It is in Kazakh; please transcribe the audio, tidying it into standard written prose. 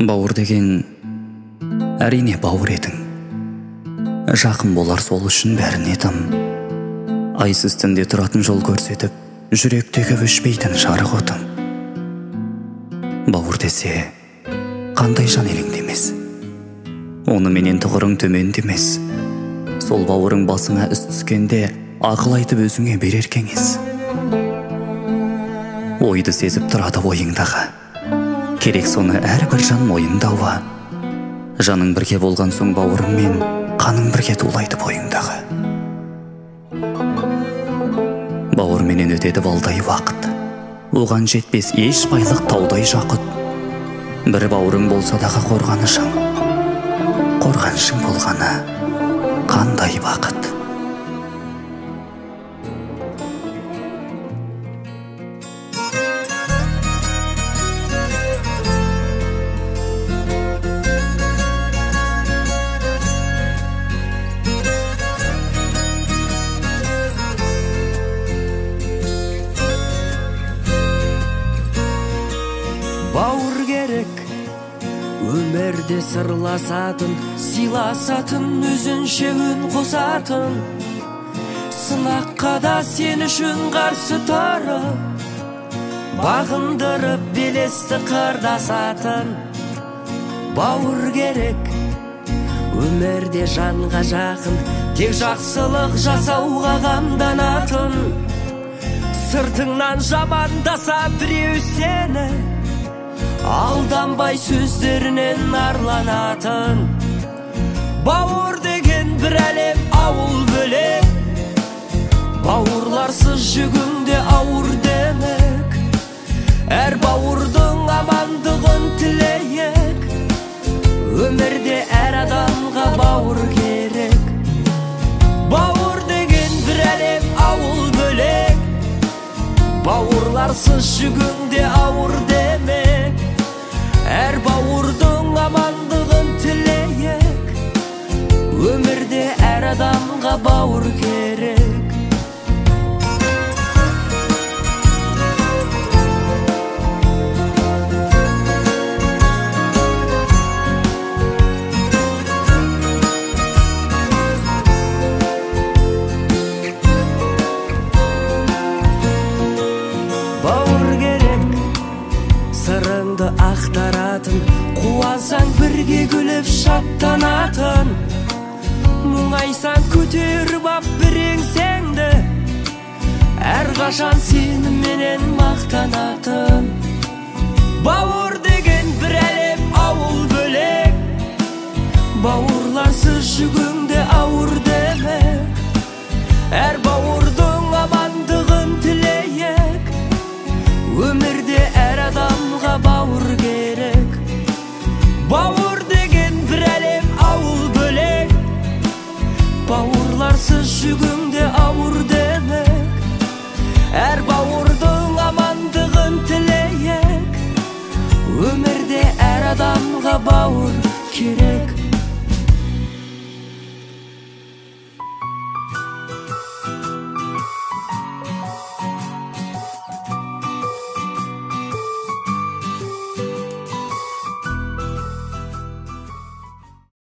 Бауыр деген әрине бауыр едің. Жақын болар сол үшін бәріне тым. Айсыз түнде тұратын жол көрсетіп, жүректегі өшпейтін жарық отын. Бауыр десе, қандай жан елеңдемес. Оны менен тұғырың төмендемес. Сол бауырың басыңа іс түскенде, ақыл айтып өзіңе берер кеңес. Ойды сезіп тұрады ойыңдағы. Керек соны әрбір жан мойындауы. Жаның бірге болған соң бауырыңмен, қаның бірге тулайды бойыңдағы. Бауырменен өтеді балдай уақыт. Оған жетпес еш байлық таудай жақыт. Бір бауырың болса дағы қорғанышың. Қорғанышың болғаны қандай бақыт. Бауыр керек, өмірде сырласатын, сыйласатын, өзінше үн қосатын. Сынаққа да сен үшін қарсы тұрып, бағындырып белесті қырдасатын. Бауыр керек, өмірде жанға жақын, тек жақсылық жасауға қамданатын. Сыртыңнан жамандаса біреу сені, алданбай сөздерінен арланатын. Бауыр деген бір әлем, ауыл бөлек. Бауырларсыз жүгіңде ауыр демек. Әр бауырдың амандығын тілейік. Өмірде әр адамға бауыр керек. Бауыр деген бір әлем, ауыл бөлек. Бауырларсыз жүгіңде ауыр демек. Әр бауырдың амандығын тілейік. Өмірде әр адамға бауыр керек. Бауыр керек, сырыңды ақтаратын, қуансаң бірге күліп шаттанатын. Мұңайсаң көтеріп ап бір еңсеңді, әрқашан сеніменен мақтанатын. Бауыр деген бір әлем, ауыл бөлек. Бауырларсыз жүгіңде ауыр демек. Әр бауырдың амандығын тілейік. Өмірде әр адамға бауыр керек. Бауыр деген бір әлем, ауыл бөлек. Бауырларсыз жүгіңде ауыр демек. Әр бауырдың амандығын тілейік. Өмірде әр адамға бауыр керек.